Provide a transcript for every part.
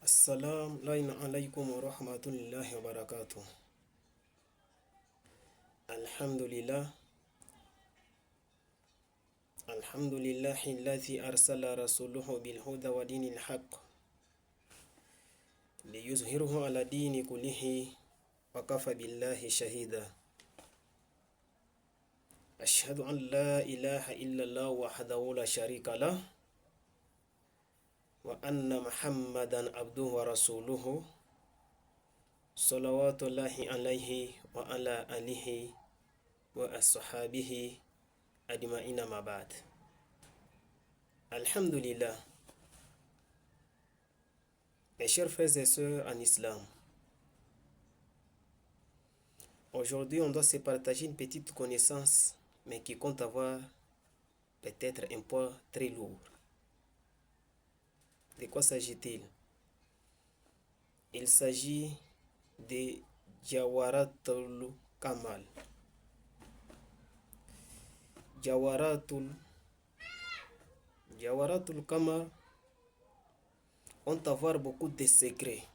Assalamu alaikum wa rahmatullahi wa barakatuh. Alhamdulillah. Alhamdulillahi alladhi arsala rasuluhu bil huda wa dinil haqq liyuzhiruhu ala dini kullihi wa kafa billahi shahida. Ashhadu an la ilaha illa Allah wahdahu la sharika lah wa anna Muhammadan abduhu wa rasuluhu salawatullahi alayhi wa ala alihi wa ashabihi ajma'ina ma ba'd. Alhamdulillah. Mes chers frères et sœurs en islam, aujourd'hui on doit se partager une petite connaissance, mais qui compte avoir peut-être un poids très lourd. De quoi s'agit-il? Il s'agit de Jawharatul Kamal. Jawharatul Kamal ont à voir beaucoup de secrets,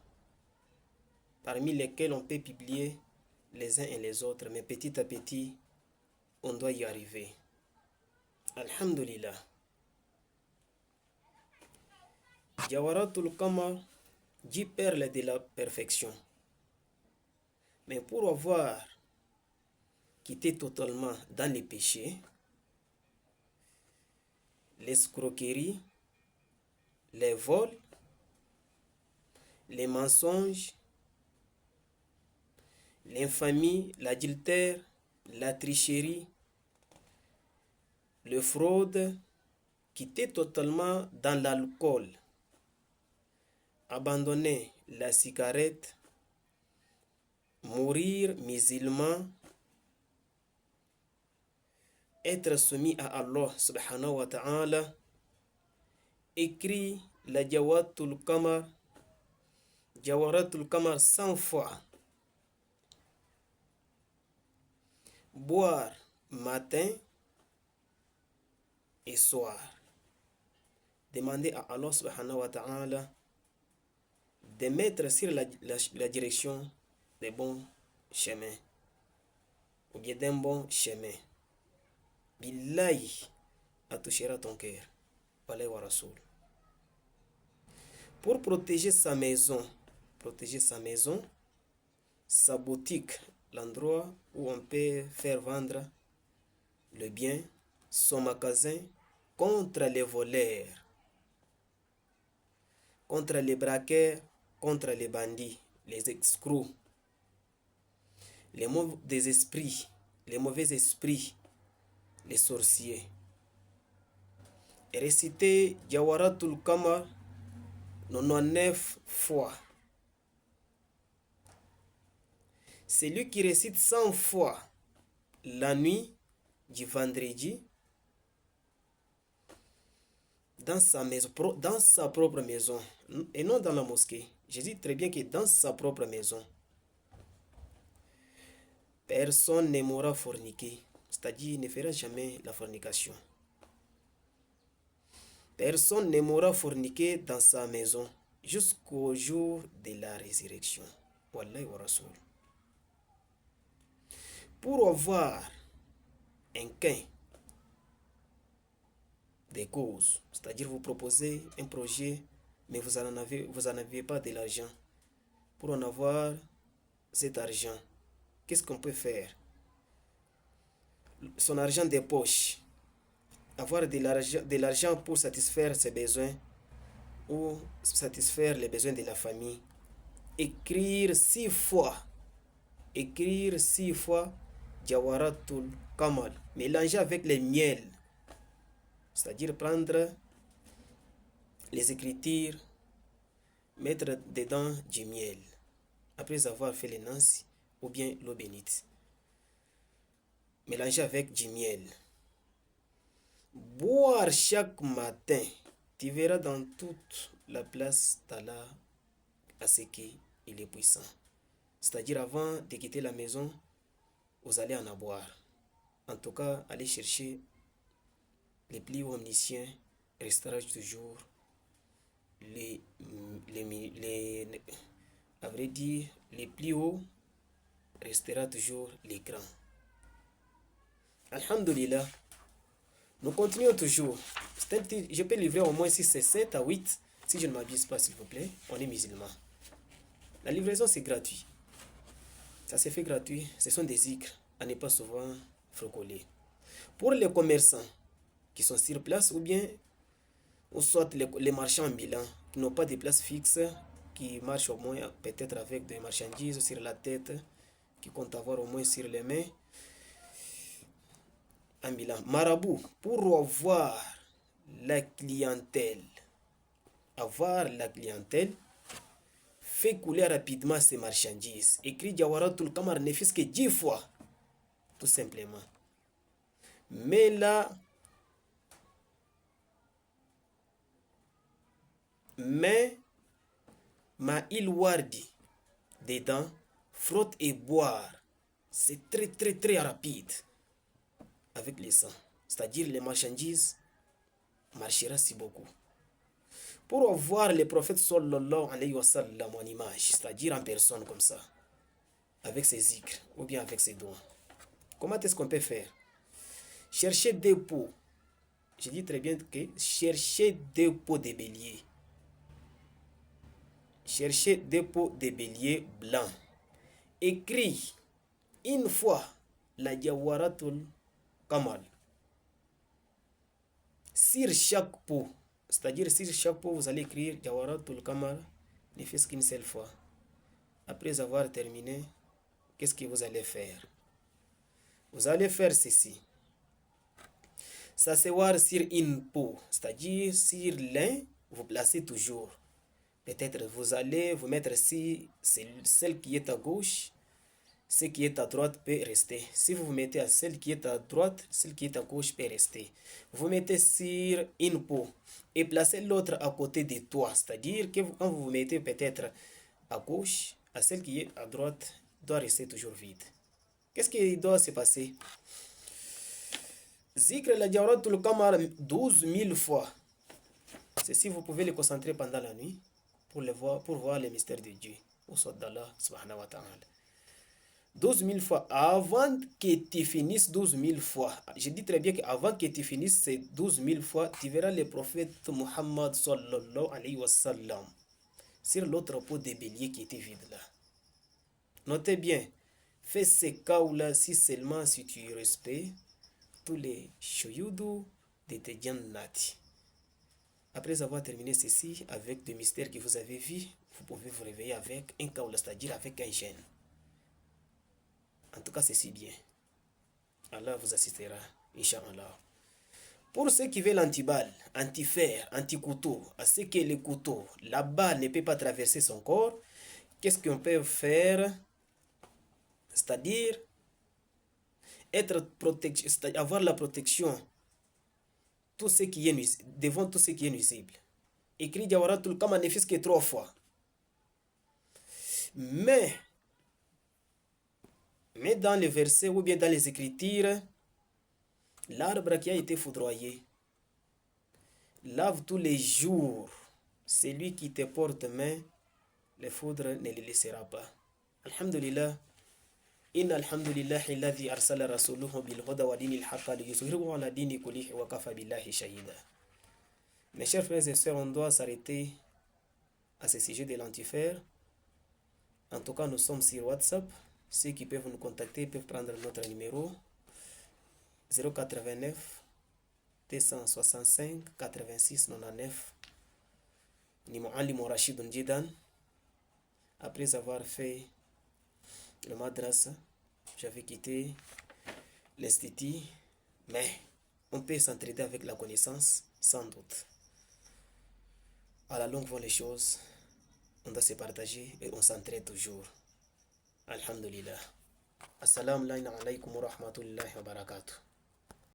parmi lesquels on peut publier les uns et les autres, mais petit à petit, on doit y arriver. Alhamdulillah. Jawharatul Kamal dit perle de la perfection. Mais pour avoir quitté totalement dans les péchés, l'escroquerie, les vols, les mensonges, l'infamie, l'adultère, la tricherie, le fraude, quitter totalement dans l'alcool, abandonner la cigarette, mourir musulman, être soumis à Allah subhanahu wa ta'ala, écrit la Jawharatul Kamal 100 fois, boire matin et soir, demander à Allah subhanahu wa ta'ala de mettre sur la direction des bons chemins, ou bien d'un bon chemin. Billahi attouchera ton cœur. Walay wa Rasoul. Pour protéger sa maison, sa boutique, l'endroit où on peut faire vendre le bien, son magasin, contre les voleurs, contre les braqueurs, contre les bandits, les escrocs, les mauvais esprits, les sorciers. Et réciter Jawharatul Kamal 99 fois. Celui qui récite 100 fois la nuit du vendredi dans sa propre maison, et non dans la mosquée. Je dis très bien que dans sa propre maison, personne n'aimera forniquer, c'est-à-dire ne fera jamais la fornication. Personne n'aimera forniquer dans sa maison jusqu'au jour de la résurrection. Wallahi wa Rasoul. Pour avoir un gain des causes, c'est-à-dire vous proposez un projet, mais vous n'en avez pas de l'argent. Pour en avoir cet argent, qu'est-ce qu'on peut faire? Son argent des poches, avoir de l'argent pour satisfaire ses besoins ou satisfaire les besoins de la famille. Écrire 6 fois Jawharatul Kamal, mélanger avec les miels, c'est-à-dire prendre les écritures, mettre dedans du miel, après avoir fait les nansi ou bien l'eau bénite, mélanger avec du miel, boire chaque matin. Tu verras dans toute la place d'Allah à ce qu'il est puissant. C'est-à-dire avant de quitter la maison, vous allez en boire. En tout cas, allez chercher les plus omniscients restera toujours les vrai dire, le plus haut restera toujours l'écran. Alhamdulillah, nous continuons toujours. Je peux livrer au moins si c'est 7 à 8, si je ne m'abuse pas, s'il vous plaît. On est musulmans. La livraison, c'est gratuit. Ça se fait gratuit. Ce sont des zikrs à ne pas souvent frocoler. Pour les commerçants qui sont sur place, ou soit les marchands ambulants qui n'ont pas de place fixe, qui marchent au moins peut-être avec des marchandises sur la tête, qui comptent avoir au moins sur les mains, ambulant. Marabout, pour avoir la clientèle, fait couler rapidement ses marchandises. Écrit Jawaratul Kamar ne fût-ce que 10 fois, tout simplement. Mais là, il wardi dedans, frotte et boire. C'est très très très rapide avec les sangs. C'est-à-dire les marchandises marchera si beaucoup. Pour voir les prophètes sallallahu alayhi wa sallam en image, c'est-à-dire en personne comme ça, avec ses zikrs ou bien avec ses doigts. Comment est-ce qu'on peut faire? Cherchez deux pots. Je dis très bien que cherchez deux pots de bélier. Cherchez deux pots de bélier blancs. Écrit une fois la Jawaratul Kamal sur chaque pot. C'est-à-dire sur chaque pot, vous allez écrire Jawaratul Kamal ne fût-ce qu'une seule fois. Après avoir terminé, qu'est-ce que vous allez faire? Vous allez faire ceci. S'asseoir sur une peau, c'est-à-dire sur l'un, vous placez toujours. Peut-être vous allez vous mettre si celle qui est à gauche, ce qui est à droite peut rester. Si vous vous mettez à celle qui est à droite, celle qui est à gauche peut rester. Vous mettez sur une peau et placez l'autre à côté de toi. C'est-à-dire que quand vous vous mettez peut-être à gauche, à celle qui est à droite doit rester toujours vide. Qu'est-ce qui doit se passer? Zikr la Jawaratul Kamar 12 000 fois. Ceci, vous pouvez le concentrer pendant la nuit pour voir les mystères de Dieu. Au soit d'Allah subhanahu wa ta'ala. 12 000 fois. Avant que tu finisses 12 000 fois, je dis très bien qu'avant que tu finisses ces 12 000 fois, tu verras le prophète Muhammad sallallahu alayhi wa sallam sur l'autre pot de bélier qui était vide là. Notez bien, fais ces cas-là si seulement si tu respectes tous les shoyudu de tes jannati. Après avoir terminé ceci avec des mystères que vous avez vus, vous pouvez vous réveiller avec un kaoula, c'est-à-dire avec un gène. En tout cas, c'est si bien. Allah vous assistera, Inch'Allah. Pour ceux qui veulent anti-balle, anti-fer, anti-couteau, à ce que le couteau, la balle ne peut pas traverser son corps, qu'est-ce qu'on peut faire? C'est-à-dire avoir la protection tout ce qui est nuisible, devant tout ce qui est nuisible. Écrit Jawaratul Kamal ne fût-ce que 3 fois. Mais dans les versets ou bien dans les écritures, l'arbre qui a été foudroyé lave tous les jours. Celui qui te porte main, les foudres ne le laissera pas. Alhamdulillah. Inna alhamdulillahi alladhi arsala rasuluhu bil huda wa dinil haqqa liyuzhirahu ala dini kullihi wa kafa billahi shahida. Mes chers frères et sœurs, on doit s'arrêter à ce sujet de l'antifer. En tout cas, nous sommes sur WhatsApp. Ceux qui peuvent nous contacter peuvent prendre notre numéro 089 265 86 99. Muallim Rashid Njidan. Après avoir fait le madrasa, j'avais quitté l'institut, mais on peut s'entraider avec la connaissance, sans doute. À la longue vont les choses, on doit se partager et on s'entraide toujours. Alhamdulillah. Assalamu alaykum wa rahmatullahi wa barakatuh.